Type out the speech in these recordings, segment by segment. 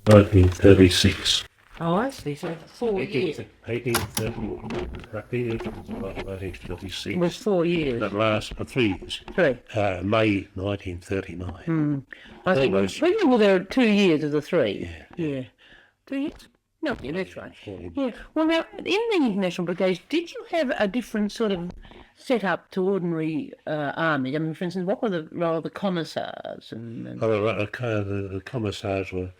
1936. Oh, I see. So 4 years. 1936. It was 4 years. That last for 3 years. 3. May 1939. I think well, there are 2 years of the 3. Yeah. 2 years? No, yeah, that's right. 14. Yeah. Well, now, in the international brigades, did you have a different sort of setup to ordinary armies? I mean, for instance, what were the role of the commissars? The commissars were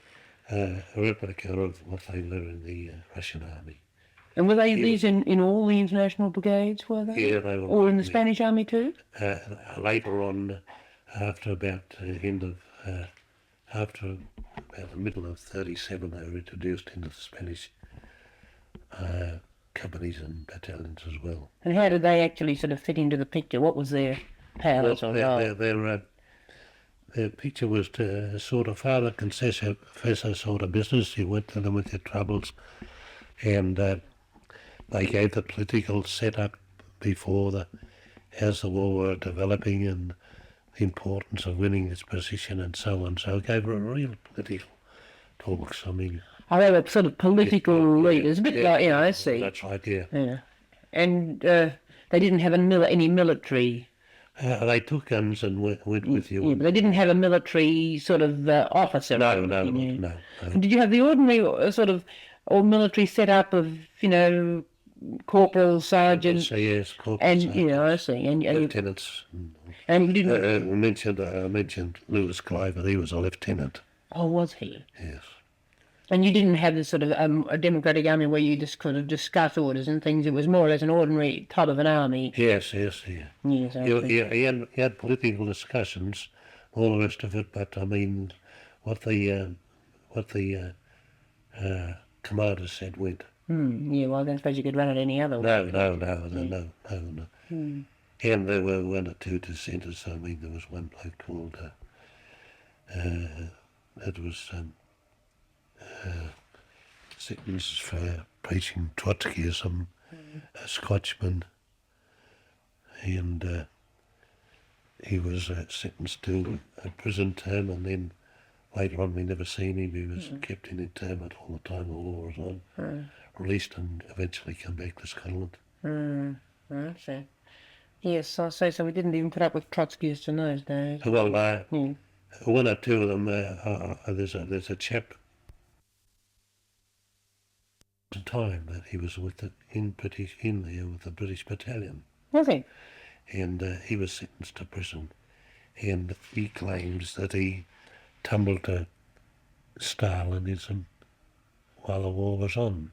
a replica of what they were in the Russian army. And were they these in all the international brigades, were they? Yeah, they were. Or in the Spanish army too? Later on, after about after about the middle of 37, they were introduced into the Spanish companies and battalions as well. And how did they actually sort of fit into the picture? What was their powers or role? Their picture was to sort of father confessor sort of business. You went to them with your troubles, and they gave the political setup before as the war were developing and the importance of winning its position and so on. So it gave her a real political talks. I mean, they were sort of political leaders, a bit like, I see. That's right, yeah. And they didn't have any military. They took guns and went with you. Yeah, but they didn't have a military sort of officer. No. And did you have the ordinary sort of or military setup of corporal, sergeant? Yes, corporal, and sergeant, I see. And lieutenants. And you didn't. I mentioned Lewis Cliver. He was a lieutenant. Oh, was he? Yes. And you didn't have this sort of a democratic army where you just could have discuss orders and things. It was more or less an ordinary type of an army. Yes. Yes, He had political discussions, all the rest of it. But I mean, what the commander said went. Yeah, well, I don't suppose you could run it any other way. No. And there were one or two dissenters. I mean, there was one bloke called it was sentenced for preaching Trotskyism, a Scotchman, and he was sentenced to a prison term, and then later on we never seen him. He was kept in internment all the time the war was on, released and eventually come back to Scotland. I see. Yes, I say so. We didn't even put up with Trotskyists in those days. Well, one or two of them, there's a chap time that he was with in there with the British battalion. Was he? And he was sentenced to prison, and he claims that he tumbled to Stalinism while the war was on,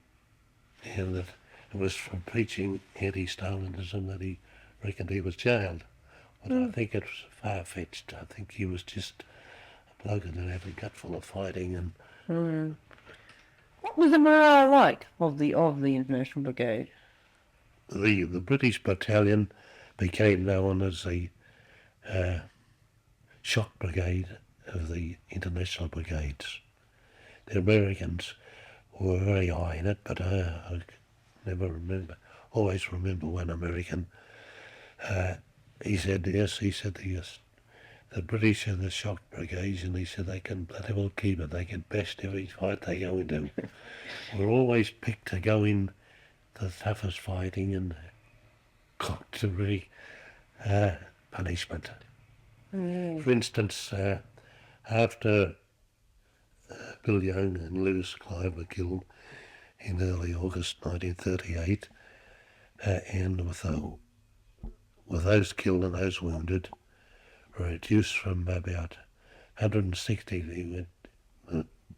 and that it was from preaching anti-Stalinism that he reckoned he was jailed. But I think it was far-fetched. I think he was just a bloke that had a gut full of fighting and. What was the morale like of the International Brigade? The British battalion became known as the shock brigade of the international brigades. The Americans were very high in it, but I always remember one American. He said the British are the shock brigades, and he said they can bloody well keep it. They can best every fight they go into. We're always picked to go in the toughest fighting and cocked to really punishment. For instance, after Bill Young and Lewis Clive were killed in early August 1938, and with those killed and those wounded, reduced from about 160, they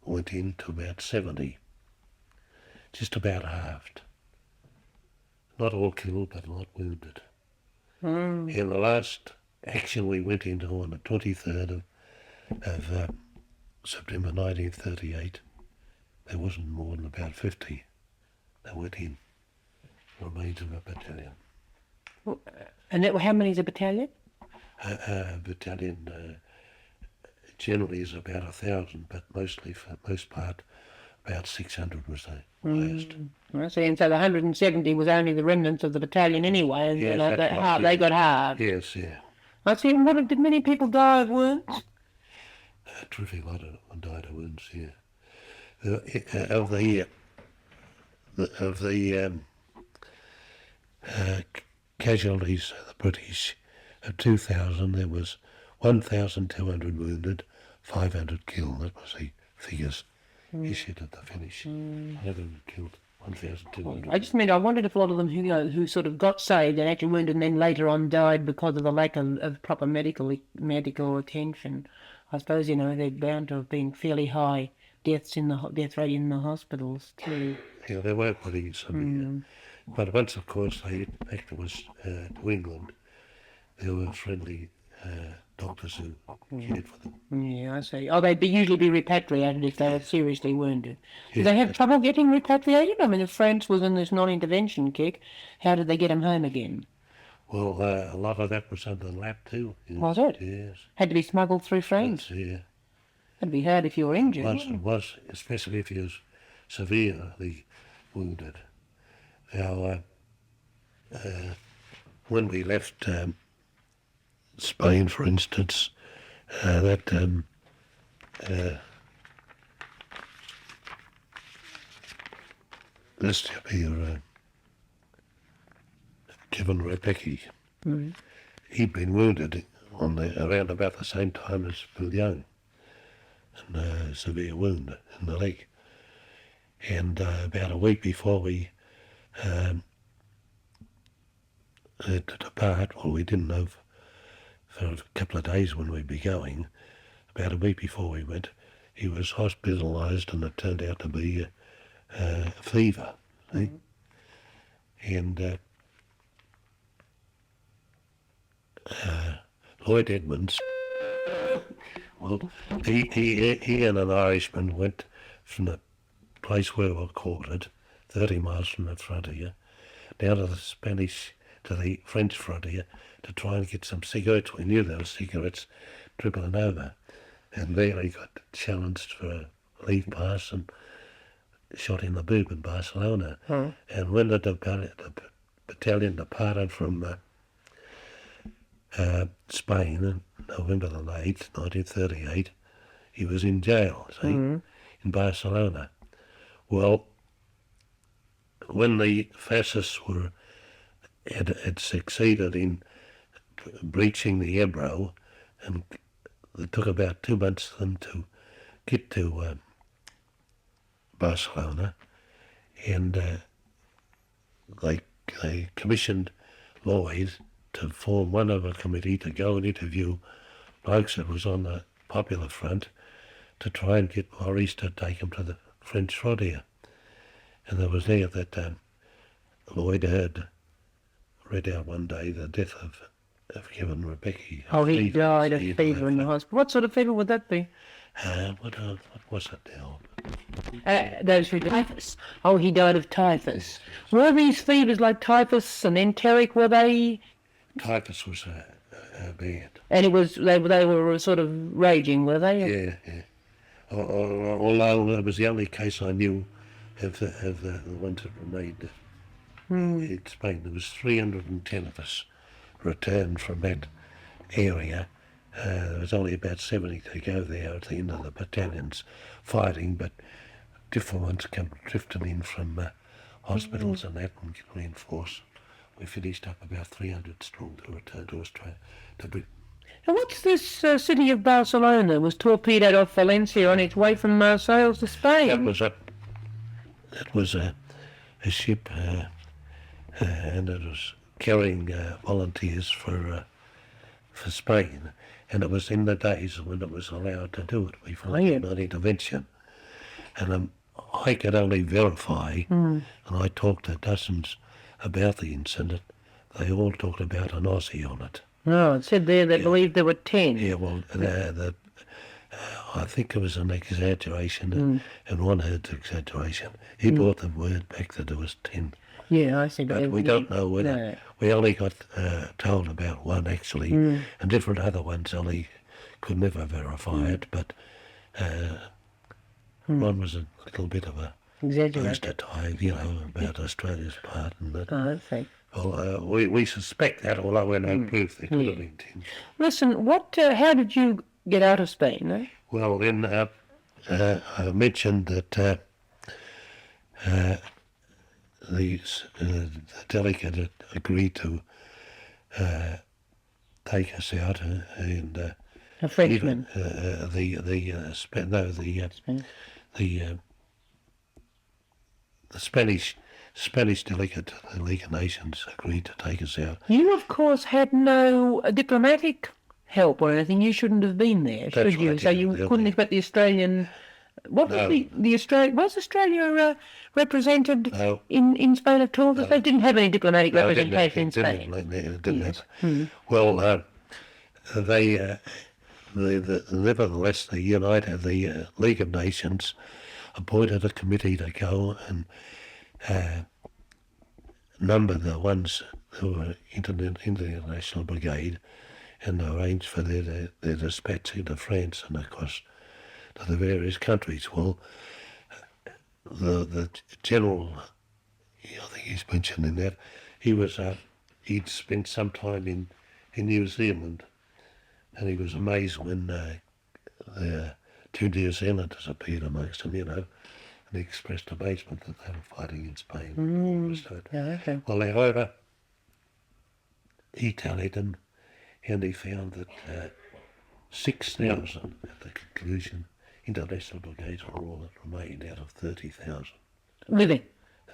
went in to about 70, just about halved. Not all killed, but a lot wounded. In the last action we went into on the 23rd of September 1938, there wasn't more than about 50 that went in, remains of a battalion. And how many is a battalion? A battalion generally is about 1,000, but mostly, for the most part, about 600 was the highest. I see, and so the 170 was only the remnants of the battalion anyway, and yes, they got halved. Yes, yeah. I see, and did many people die of wounds? A terrific lot of them died of wounds, yeah. of the casualties of the British, of 2,000, there was 1,200 wounded, 500 killed. That was the figures issued at the finish. 500 killed, 1,200. I just mean, I wondered if a lot of them who sort of got saved and actually wounded and then later on died because of the lack of proper medical attention. I suppose, they're bound to have been fairly high death rate in the hospitals too. Yeah, they were pretty severe. But once, of course, they back to to England, there were friendly doctors who cared for them. Yeah, I see. Oh, they'd usually be repatriated if they were seriously wounded. Did they have trouble getting repatriated? I mean, if France was in this non-intervention kick, how did they get them home again? Well, a lot of that was under the lap too. Yes. Was it? Yes. Had to be smuggled through France? Yeah. That'd be hard if you were injured. It was, especially if you was severely wounded. Now, when we left Spain, for instance, Mr. Kevin Rebecki, he'd been wounded around about the same time as Bill Young, and a severe wound in the leg. And about a week before we to depart, well, we didn't know for a couple of days when we'd be going. About a week before we went, he was hospitalised, and it turned out to be a fever. See? And Lloyd Edmonds, well, he and an Irishman went from the place where we were quartered, 30 miles from the frontier, down to the French frontier to try and get some cigarettes. We knew there were cigarettes dribbling over. And there he got challenged for a leave pass and shot in the boob in Barcelona. And when the battalion departed from Spain on November the 8th, 1938, he was in jail, see, in Barcelona. Well, when the fascists had succeeded in breaching the Ebro, and it took about 2 months for them to get to Barcelona, and they commissioned Lloyd to form one of a committee to go and interview blokes that was on the Popular Front to try and get Maurice to take him to the French frontier. And there was there that Lloyd had read out one day the death of Kevin Rebecki. Oh, he died of fever in the hospital. What sort of fever would that be? What was it now? Those who typhus. Oh, he died of typhus. Were these fevers like typhus and enteric? Were they? Typhus was bad. And they were sort of raging, were they? Yeah. Although that was the only case I knew of the ones that were made in Spain. There was 310 of us returned from that area. There was only about 70 to go there at the end of the battalions fighting, but different ones come drifting in from hospitals and that and get reinforced. We finished up about 300 strong to return to Australia, to Britain. And what's this city of Barcelona? Was torpedoed off Valencia on its way from Marseille to Spain? That was a ship, and it was carrying volunteers for Spain, and it was in the days when it was allowed to do it before non-intervention. And I could only verify, and I talked to dozens about the incident. They all talked about an Aussie on it. No, it said there they believed there were 10. Yeah, well, I think it was an exaggeration, and one heard's exaggeration. He brought the word back that there was 10. Yeah, I see. But we don't know whether. No. We only got told about one, actually, and different other ones only could never verify it, but one was a little bit of a poster type, about Australia's part and that. Oh, I see. Well, we suspect that, although we're no proof there could have been 10. Listen, how did you get out of Spain, eh? Well, in I mentioned that the delegate had agreed to take us out and A Frenchman. The Spanish delegate to the League of Nations agreed to take us out. You, of course, had no diplomatic help or anything. You shouldn't have been there, That's should you? right, So yeah, you they'll couldn't be- expect the Australian. What was No. the Australia? Was Australia represented No. in Spain at all? Because they didn't have any diplomatic No, representation in Spain. Didn't Yes. have. Well, they nevertheless the League of Nations appointed a committee to go and number the ones who were in the international brigade and arrange for their dispatch into France and across to the various countries. Well, the general, I think he's mentioned in that, he'd spent some time in New Zealand, and he was amazed when the two New Zealanders appeared amongst them, and he expressed amazement that they were fighting in Spain. Yeah, okay. Well, however, he tallied them, and he found that 6,000 at the conclusion international brigades were all that remained out of 30,000. Living.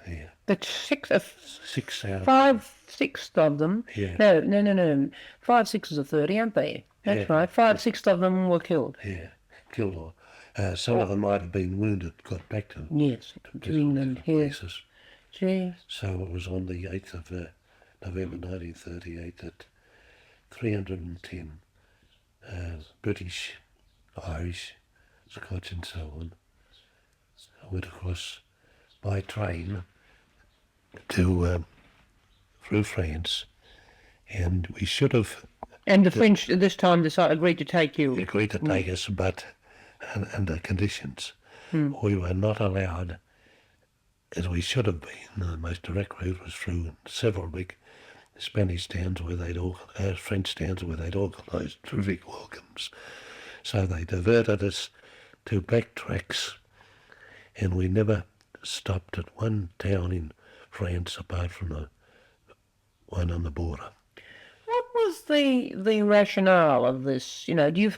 Yeah, But 6,000. 5/6 of them. Yeah. No. 5/6 of 30, aren't they? That's Yeah. right. 5/6 of them were killed. Yeah, killed or some of them might have been wounded, got back to Yes, to England. Yes. places. Jeez. So it was on the 8th of November 1938 that 310 British, Irish, Scotch and so on went across by train to through France, and we should have And the French at this time agreed to take you. agreed to take us, but under conditions. We were not allowed, as we should have been. The most direct route was through several big Spanish towns where French towns where they'd organised terrific welcomes. So they diverted us to back tracks, and we never stopped at one town in France apart from the one on the border. What was the rationale of this?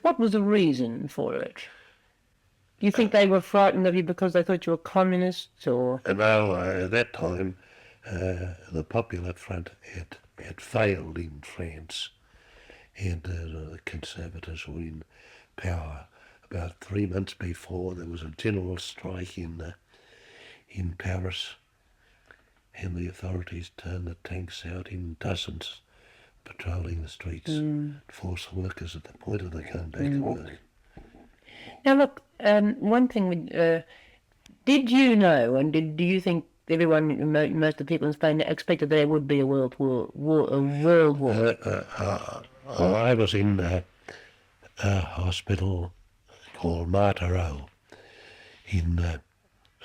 What was the reason for it? Do you think they were frightened of you because they thought you were communists, or? And now, at that time, the Popular Front had failed in France, and the Conservatives were in power. About 3 months before, there was a general strike in Paris, and the authorities turned the tanks out in dozens, patrolling the streets, force workers at the point of their going back to work. Now look, one thing. Did you know, and do you think everyone, most of the people in Spain, expected there would be a world war? I was in a hospital called Martie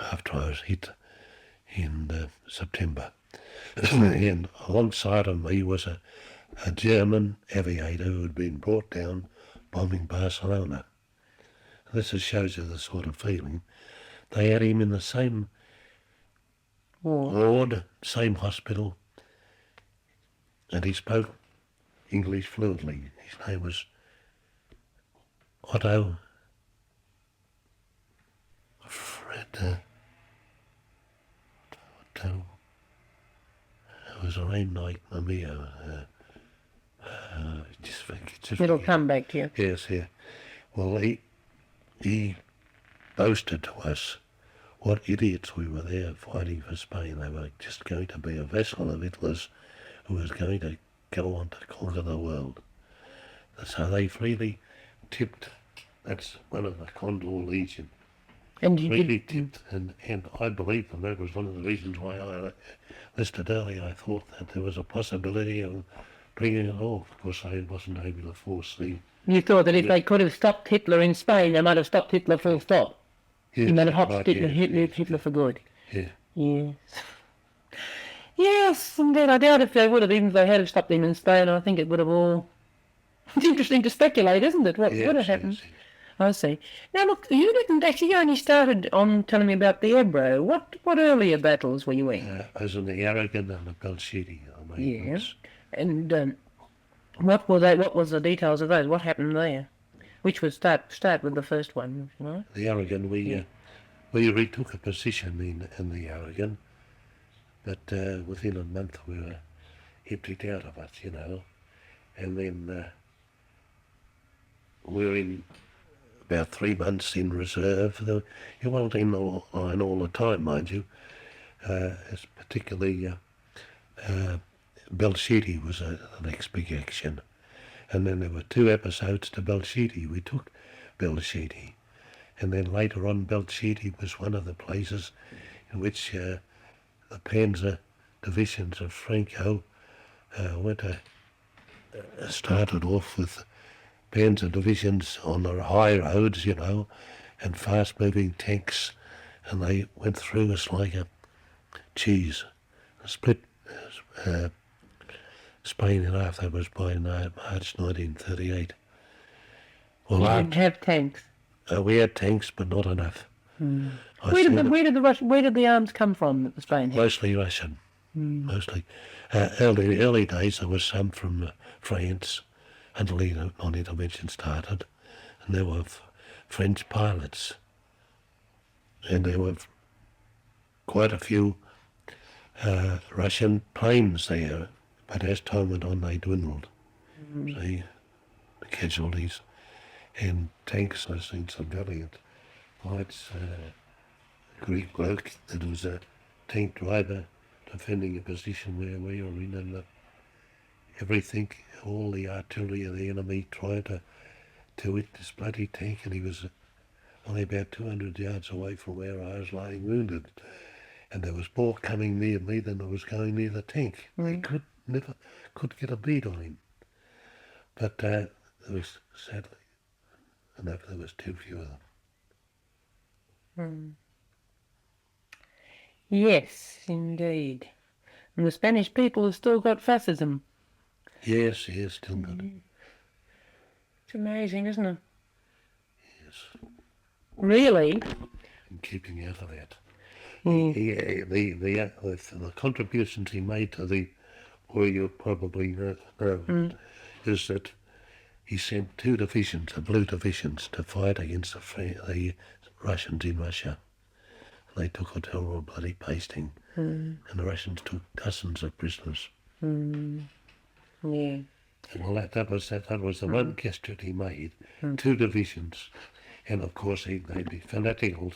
after I was hit in September. And alongside of me was a German aviator who had been brought down bombing Barcelona. This just shows you the sort of feeling. They had him in the same ward, same hospital, and he spoke English fluently. His name was Otto it was a name like Mamio. It'll come back to you. Yes, yeah. Well, he boasted to us what idiots we were there fighting for Spain. They were just going to be a vessel of Hitler's who was going to go on to conquer the world. So they freely tipped. That's one of the Condor Legion. And you Really did. tipped, and I believe them. That was one of the reasons why I listed earlier. I thought that there was a possibility of bringing it off. Of course, I wasn't able to foresee. You thought that if they could have stopped Hitler in Spain, they might have stopped Hitler full stop. Yes, You might have right, stopped Hitler, yes, Hitler for good. yeah. Yes. Yes, indeed. I doubt if they would have, even if they had stopped him in Spain, I think it would have all... It's interesting to speculate, isn't it? What would have happened? Yes. I see. Now look, you didn't actually, you only started on telling me about the Ebro. What earlier battles were you in? I was in the Aragon and the Belchite. Yeah. And what were they? What was the details of those? What happened there? Which was start with the first one, right? The Aragon, we retook a position in the Aragon, but within a month we were emptied out of it, you know, and then we were in about 3 months in reserve. You weren't in all the time, mind you. It's particularly Belchite was the next big action. And then there were 2 episodes to Belchite. We took Belchite. And then later on, Belchite was one of the places in which the Panzer divisions of Franco started off with Panzer divisions on the high roads, you know, and fast-moving tanks. And they went through us like a cheese, split Spain in half. That was by March 1938. Well, You didn't have tanks. we had tanks, but not enough. Where did the arms come from that the Spain had? Mostly Russian. Mostly. Early days there was some from France until the non-intervention started, and there were French pilots, and there were quite a few Russian planes there, but as time went on they dwindled. See, the casualties. And tanks, I've seen some valiant fights. A Greek bloke that was a tank driver defending a position where we were in, and everything, all the artillery of the enemy trying to hit this bloody tank, and he was only about 200 yards away from where I was lying wounded. And there was more coming near me than there was going near the tank. They could get a bead on him. But there was, sadly enough, there was too few of them. Yes, indeed. And the Spanish people have still got fascism. Yes, still got it. It's amazing, isn't it? Yes, Really? and keeping out of that. Mm. The contributions he made to the war, you probably know, is that he sent 2 divisions, the blue divisions, to fight against the Russians in Russia. They took a terrible bloody pasting, and the Russians took dozens of prisoners. Yeah. Well, that was the one gesture he made. 2 divisions, and of course they'd be fanatical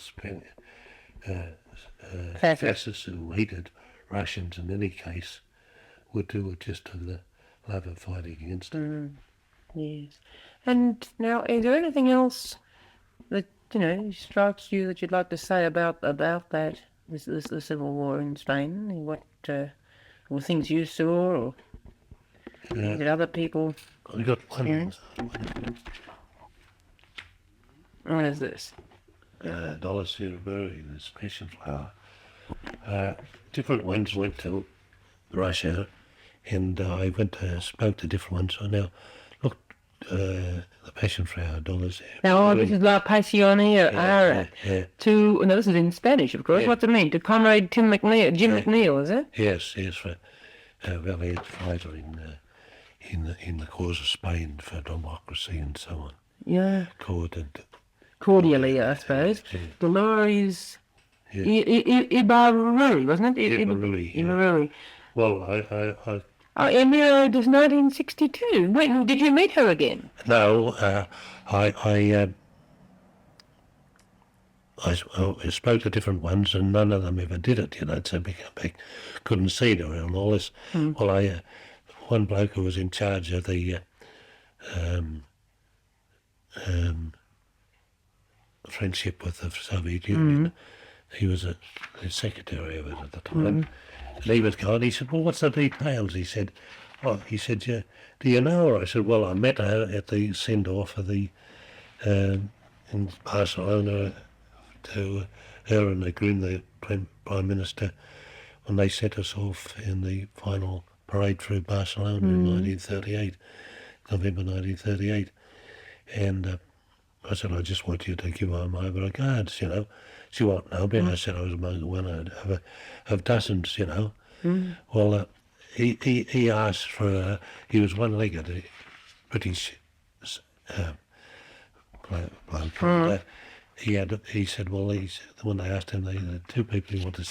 fascists who hated Russians in any case, would do it just to the love of fighting against them. Yes. And now, is there anything else that strikes you that you'd like to say about that the Civil War in Spain? What or things you saw, or did other people? I got one. What is this? Dollar Cereburi, this passion flower. Different ones went to Russia, and I spoke to different ones. So now, look, the passion flower, dollars. Now, this is La Passione Ara. Yeah. No, this is in Spanish, of course. Yeah. What's it mean? To Comrade Jim McNeill, is it? Yes, for a valiant fighter in the cause of Spain for democracy and so on. Yeah. Cordially, I suppose. Yeah. Dolores Yeah. Ibarruri, wasn't it? Ibarruri, yeah. Ibarruri. Well, I Emilio does 1962. When did you meet her again? no, I spoke to different ones, and none of them ever did it. So I couldn't see her and all this. Well, one bloke who was in charge of the friendship with the Soviet Union. He was the secretary of it at the time. And he was gone. He said, "Well, what's the details?" He said, "Yeah, do you know her?" I said, "Well, I met her at the send-off of the in Barcelona to her and the Green, the Prime Minister, when they set us off in the final parade through Barcelona in 1938, November 1938. And I said, I just want you to give her my regards, you know. She won't know me. I said I was among one of dozens, you know. Well, he asked for, he was one-legged, a British bloke. He said, well, when they asked him, the two people he wanted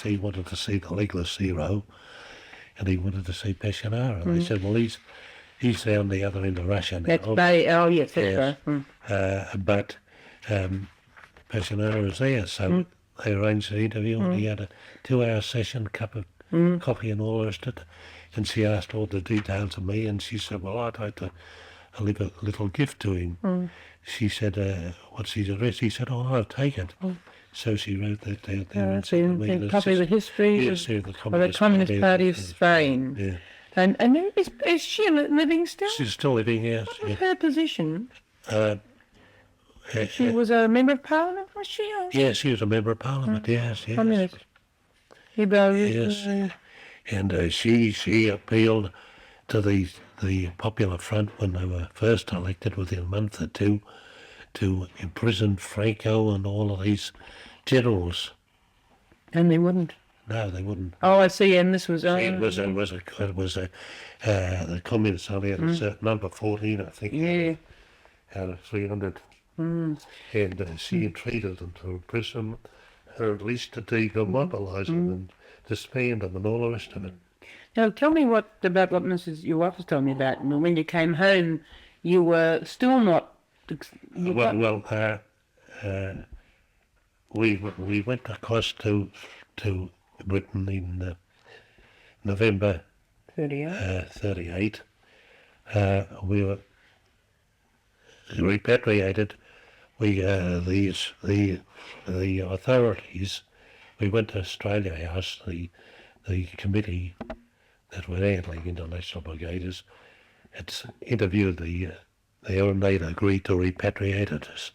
to see the legless hero, and he wanted to see Peshanara. They said, well, he's down the other end of Russia now. That's Bay. Oh, yes, that's Yes. But Peshanara is there, so they arranged the interview, and he had a 2-hour session, cup of coffee and all the rest of it. And she asked all the details of me, and she said, well, I'd like to leave a little gift to him. She said, what's his address? He said, oh, I'll take it. So she wrote that down there. That's a copy of the history Yes, of the the Communist Party of Spain. Yeah. And is she living still? She's still living here. What was her position? Uh, She was a member of parliament, was she? Or yes, she was a member of parliament, yes. communist? Yes. And she appealed to the Popular Front when they were first elected within a month or two to imprison Franco and all of these generals. And they wouldn't. No, they wouldn't. Oh, I see. And this was. It was the communists only had a certain number, 14, I think. Yeah. Out of 300. And she entreated them to imprison her, at least to demobilise them and disband them and all the rest of it. Now, tell me about what your wife was telling me about. And when you came home, you were still not. We went across to Britain in November 38. We were repatriated. The authorities. We went to Australia House. The committee that were handling international brigaders had interviewed and they'd agreed to repatriate us.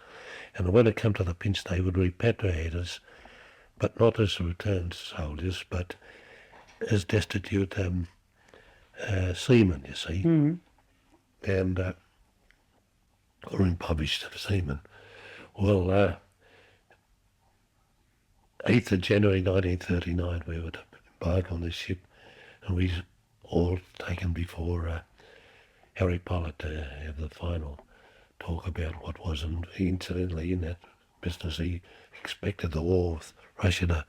And when it came to the pinch, they would repatriate us, but not as returned soldiers, but as destitute seamen, you see. And or impoverished seamen. Well, 8th of January 1939, we were to embark on this ship, and we all taken before Harry Pollitt to have the final talk about what was, and incidentally in that business he expected the war with Russia to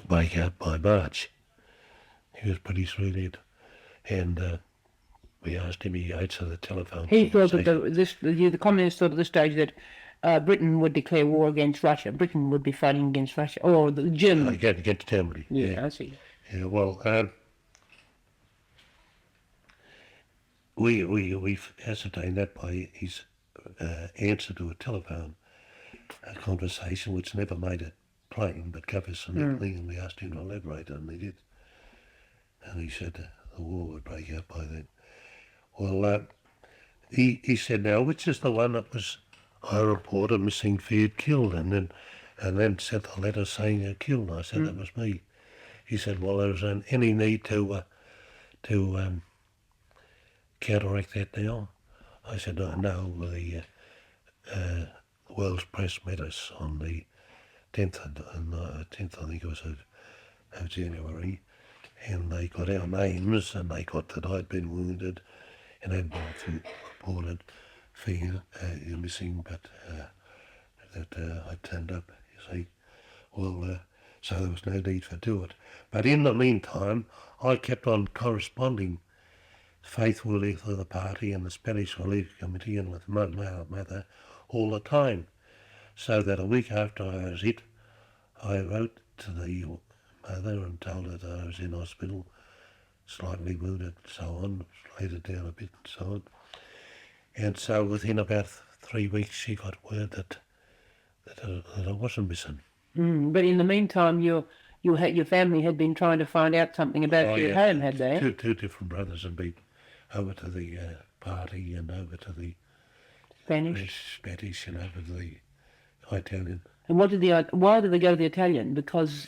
break out by March. He was pretty shrewd, and we asked him, he answered the telephone. He thought that the communists thought at this stage that Britain would declare war against Russia. Britain would be fighting against Russia, or the Germans. Against Germany. Yeah, I see. Yeah, well, we've ascertained that by his answer to a telephone conversation, which never made it plain, but covered some inkling, and we asked him to elaborate, and he did. And he said the war would break out by then. Well, he said, now, which is the one that was, I reported missing, feared, killed, and then sent a letter saying killed. I said, that was me. He said, well, there isn't any need to counteract that now. I said, no, the World's Press met us on the 10th, I think it was of January, and they got our names, and they got that I'd been wounded and had been reported for missing, but that I turned up, you see. Well, so there was no need for do it. But in the meantime, I kept on corresponding faithfully with the party and the Spanish Relief Committee and with my mother all the time. So that a week after I was hit, I wrote to the mother and told her that I was in hospital, slightly wounded and so on, laid it down a bit and so on. And so within about 3 weeks she got word that I wasn't missing. But in the meantime, your family had been trying to find out something about you at home, had they? Two different brothers had been over to the party and over to the Spanish and over to the Italian. And why did they go to the Italian? Because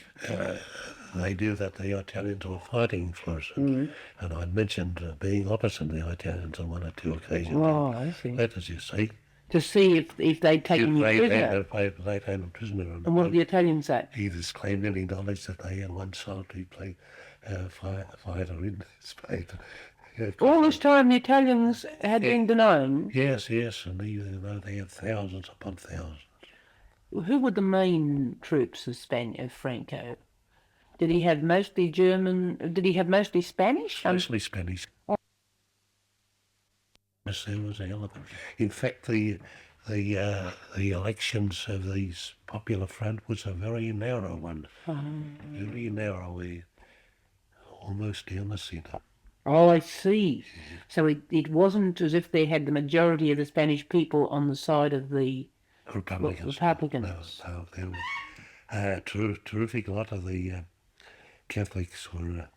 they knew that the Italians were fighting for us, and I'd mentioned being opposite the Italians on one or two occasions. Oh, I see. Letters, you see. to see if they'd taken you prisoner. They had a prisoner. And what did the Italians say? He disclaimed any knowledge that they had one solitary fighter in Spain. All this time the Italians had been denying. Yes, and even though they had thousands upon thousands. Who were the main troops of Franco? Did he have mostly German? Did he have mostly Spanish? Mostly Spanish. Yes, there was a hell of a... In fact, the elections of these Popular Front was a very narrow one. Very narrow, almost down the centre. Oh, I see. So it wasn't as if they had the majority of the Spanish people on the side of the Republicans. No, they were terrific lot of the Catholics were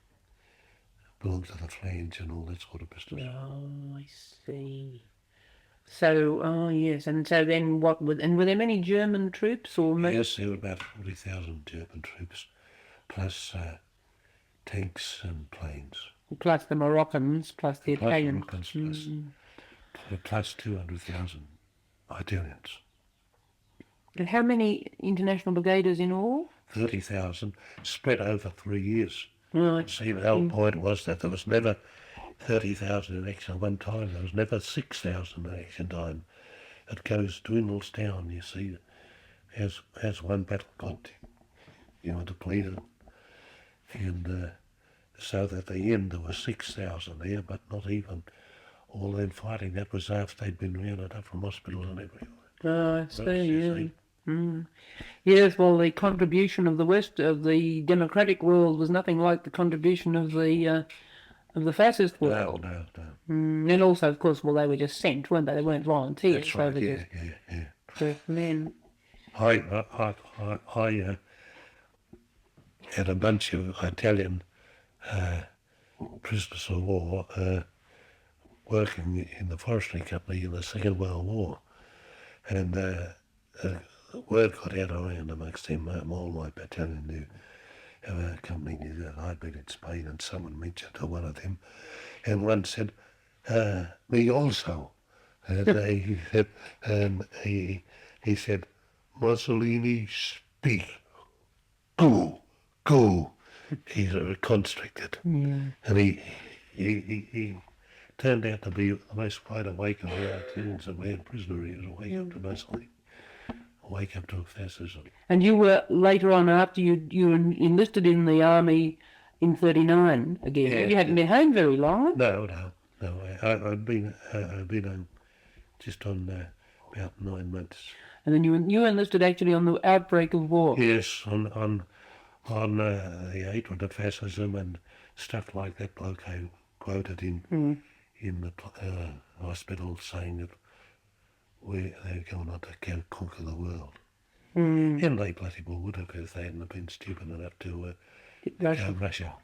belonged to the Flange and all that sort of business. Oh, I see. So, yes, and so then what? Were there many German troops or? Yes, there were about 40,000 German troops, plus tanks and planes. Plus the Moroccans, plus the Italians. Plus 200,000 Italians. And how many international brigaders in all? 30,000, spread over 3 years. Right. See, the whole point was that there was never 30,000 in action at one time. There was never 6,000 in action time. It dwindles down, you see, as one battle got, depleted. And so that at the end there was 6,000 there, but not even all them fighting. That was after they'd been rounded up from hospitals and everywhere. Oh, I see, yeah. Yes, well, the contribution of the West, of the democratic world, was nothing like the contribution of the fascist world. No. And also, of course, well, they were just sent, weren't they? They weren't volunteers. That's right, yeah. So then... I had a bunch of Italian prisoners of war working in the forestry company in the Second World War. And the word got out around amongst them. All my battalion knew, our company knew that I'd been in Spain, and someone mentioned to one of them, and one said, me also. And he said, Mussolini, speak. Go. He's constricted. Yeah. And he turned out to be the most wide awake of the Italians, and man prisoner. He was awake up to Mussolini, awake up to fascism. And you were later on, after you enlisted in the army in '39 again. Yeah, you hadn't been home very long. No. I'd been home just on about 9 months. And then you enlisted actually on the outbreak of war. Yes, on the hatred of fascism and stuff like that. Bloke I quoted in the hospital saying that they're going on to conquer the world. And they bloody well would have if they hadn't been stupid enough to Russia.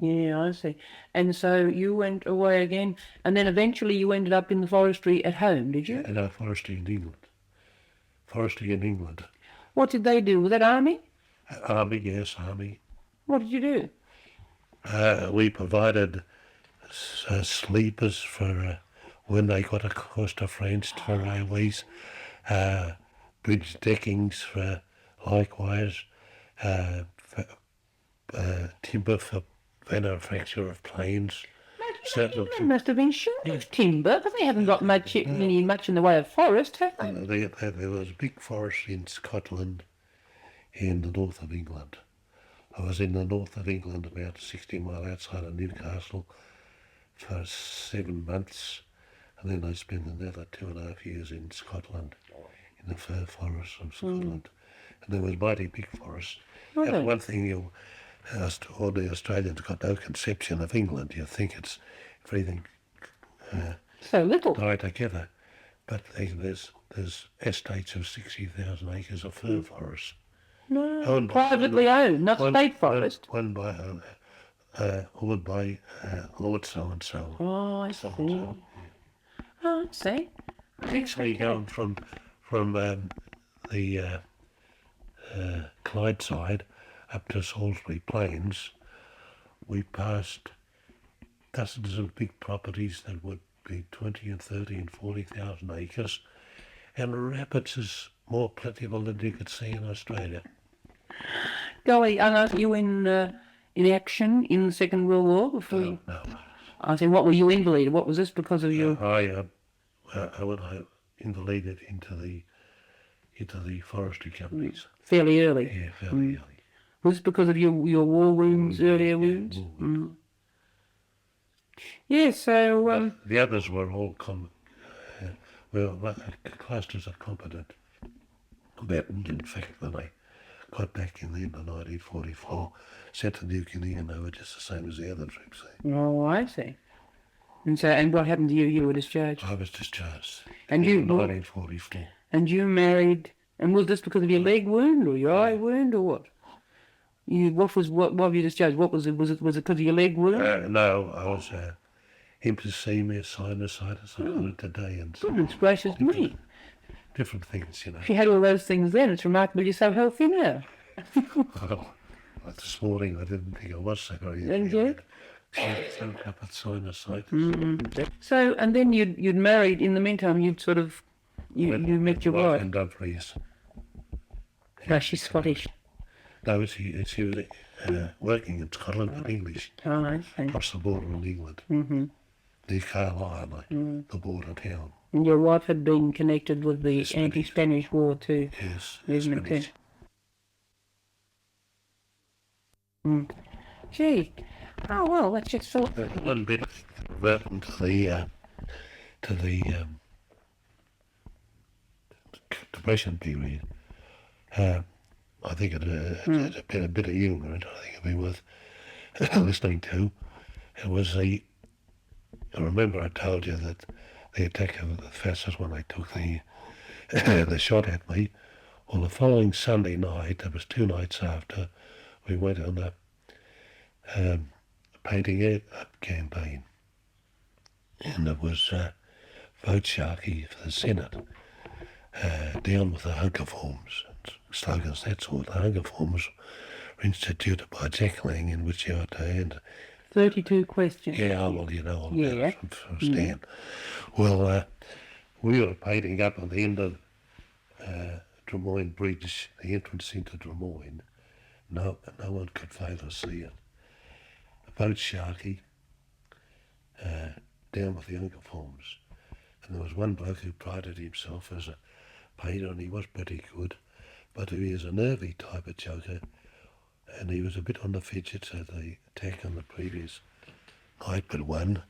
Yeah, I see. And so you went away again, and then eventually you ended up in the forestry at home, did you? No, forestry in England. What did they do? Was that army? Army, yes, army. What did you do? We provided sleepers for when they got across to France for railways, bridge deckings for likewise, timber for manufacture of planes. They must have been short of timber, because they haven't got much in the way of forest, have they? There was a big forest in Scotland and the north of England. I was in the north of England, about 60 miles outside of Newcastle, for 7 months, and then I spent another 2.5 years in Scotland, in the fir forests of Scotland. And there was mighty big forests. Okay. That's one thing all the Australians got no conception of England. You think it's everything so little. tied together. But there's estates of 60,000 acres of fir forests. No, privately owned, not state forest. One by owned by Lord so and so. Oh, I see. Oh, I see. Actually, going from the Clydeside up to Salisbury Plains, we passed dozens of big properties that would be 20 and 30 and 40,000 acres, And rabbits is more plentiful than you could see in Australia. Golly, and are you in action in the Second World War before you? No. I said, what were you invalided? What was this because of your? I was invalided into the forestry companies. Fairly early. Yeah, fairly early. Was it because of your war wounds, earlier wounds? War wounds. Yeah, so... the others were all classed as a competent combatant. In fact, when I got back in the end of 1944, sent to New Guinea, and they were just the same as the other troops there. Oh, I see. And what happened to you? You were discharged? I was discharged in 1944. And you married... And was this because of your leg wound or your eye wound or what? What were you discharged? What was it? Was it because of your leg wound? No, I was emphysema, sinusitis, I got it today, and Goodness gracious me! Different things, you know. If you had all those things then, it's remarkable you're so healthy now. Well, this morning I didn't think I was so very. Didn't you? Up with sinusitis. So, and then you'd married. In the meantime, you'd sort of you met your wife. And Dumfries. No, she's Scottish. No, she was working in Scotland in English. Oh, I see. Across the border in England. Mm-hmm. Near Carlisle, the border town. And your wife had been connected with the anti-Spanish war too. Yes, isn't Spanish. It? Gee. Oh well, that's just so. One bit reverting to the Depression period. I think it had a bit of humour in it. I think it'd be worth listening to. It was I remember I told you that the attack of the fascists when they took the shot at me. Well, the following Sunday night, it was 2 nights after, we went on a painting it up campaign, and it was vote Sharky for the Senate, down with the hunger forms, slogans, that sort. The hunger forms were instituted by Jack Lang, in which you had to answer 32 questions. Yeah, well, you know all about it from Stan. Well, we were painting up on the end of Drummoyne Bridge, the entrance into Drummoyne. No one could fail to see it. Vote Sharky, down with the uniforms. And there was one bloke who prided himself as a painter, and he was pretty good, but he was a nervy type of joker, and he was a bit on the fidgets at the attack on the previous night but won,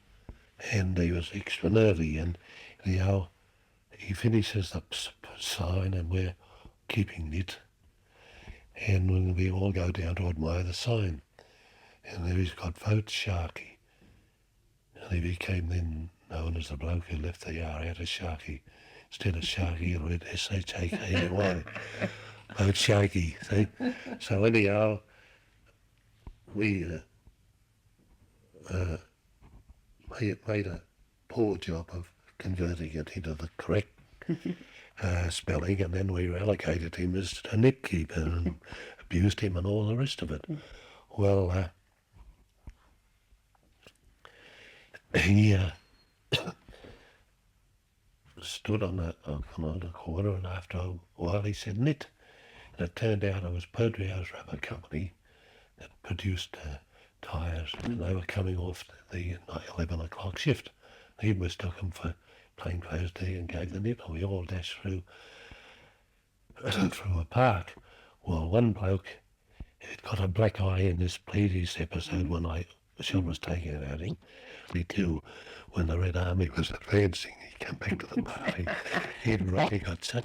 and he was extra nervy, and anyhow he finishes the sign, and we're keeping it, and when we all go down to admire the sign, and there he's got vote Sharky, and he became then known as the bloke who left the R out of Sharky. Instead of Sharky, he read S-H-A-K-Y. Vote Sharky, see? So anyhow, we made a poor job of converting it into the correct spelling, and then we relegated him as a net keeper and abused him and all the rest of it. Well, he stood on the corner, and after a while he said knit, and it turned out it was Podrio's Rubber Company that produced tyres, and they were coming off the 11 o'clock shift. He mistook them for plainclothes tea and gave the nip, and we all dashed through a park. Well, one bloke had got a black eye in this previous episode when the shot was taken out him. Me too, when the Red Army was advancing, he came back to the party. He'd really got such